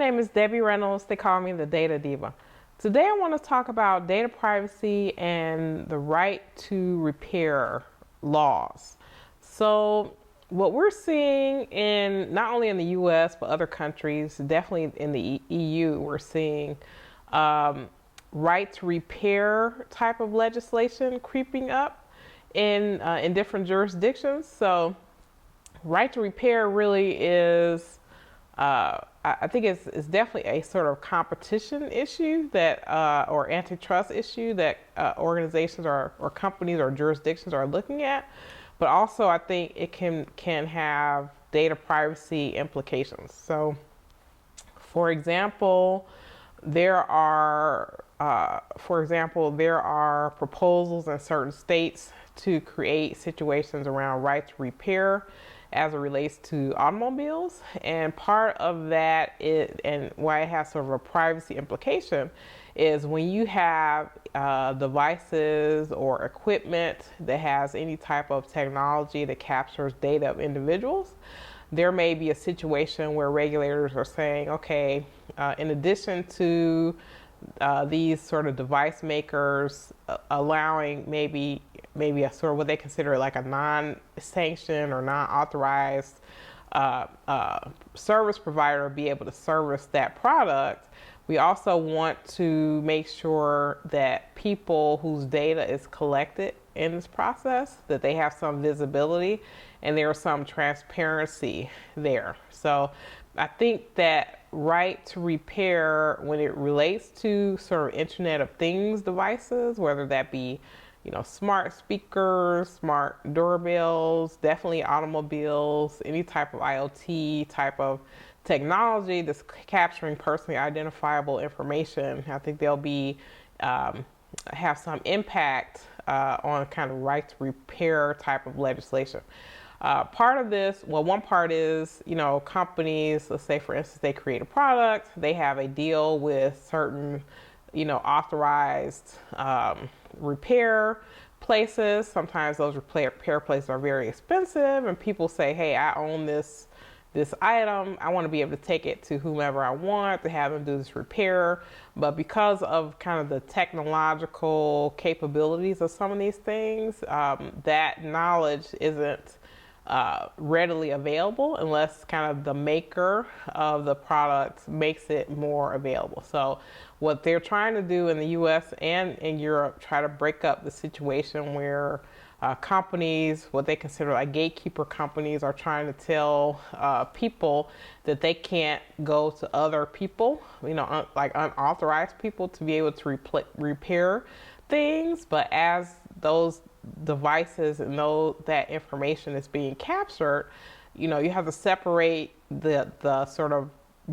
name is Debbie Reynolds. They call me the Data Diva. Today I want to talk about data privacy and the right to repair laws. So what we're seeing in not only in the US but other countries, definitely in the EU, we're seeing right to repair type of legislation creeping up in different jurisdictions. So right to repair really is I think it's definitely a sort of competition issue that or antitrust issue that organizations or companies or jurisdictions are looking at, but also I think it can have data privacy implications. So, for example, there are proposals in certain states to create situations around right to repair as it relates to automobiles, and part of that and why it has sort of a privacy implication is when you have devices or equipment that has any type of technology that captures data of individuals, there may be a situation where regulators are saying, okay, in addition to these sort of device makers allowing maybe a sort of what they consider like a non-sanctioned or non-authorized service provider be able to service that product, we also want to make sure that people whose data is collected in this process, that they have some visibility and there's some transparency there. So I think that right to repair, when it relates to sort of Internet of Things devices, whether that be smart speakers, smart doorbells, definitely automobiles, any type of IoT type of technology that's capturing personally identifiable information, I think they'll be have some impact on kind of right to repair type of legislation. Part of this, well, one part is, companies, let's say for instance, they create a product, they have a deal with certain, authorized repair places. Sometimes those repair places are very expensive and people say, hey, I own this item, I want to be able to take it to whomever I want to have them do this repair. But because of kind of the technological capabilities of some of these things, that knowledge isn't readily available unless kind of the maker of the product makes it more available. So what they're trying to do in the US and in Europe, try to break up the situation where companies, what they consider like gatekeeper companies, are trying to tell people that they can't go to other people, like unauthorized people, to be able to repair things. But as those devices and that information is being captured, you have to separate the sort of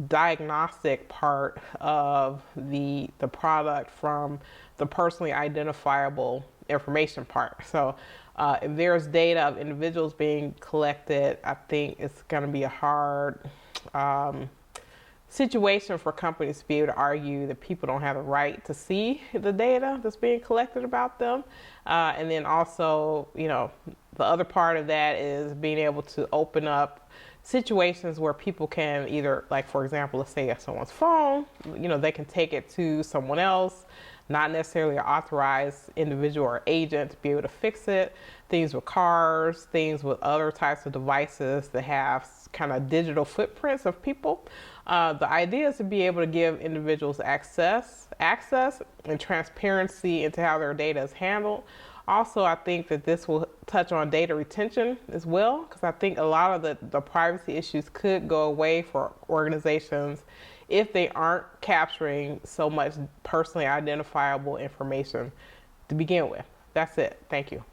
diagnostic part of the product from the personally identifiable information part. So if there's data of individuals being collected, I think it's going to be a hard situation for companies to be able to argue that people don't have the right to see the data that's being collected about them. And then also, the other part of that is being able to open up situations where people can either, like for example, let's say someone's phone, they can take it to someone else, not necessarily an authorized individual or agent, to be able to fix it. Things with cars, things with other types of devices that have kind of digital footprints of people. The idea is to be able to give individuals access and transparency into how their data is handled. Also, I think that this will touch on data retention as well, because I think a lot of the privacy issues could go away for organizations if they aren't capturing so much personally identifiable information to begin with. That's it. Thank you.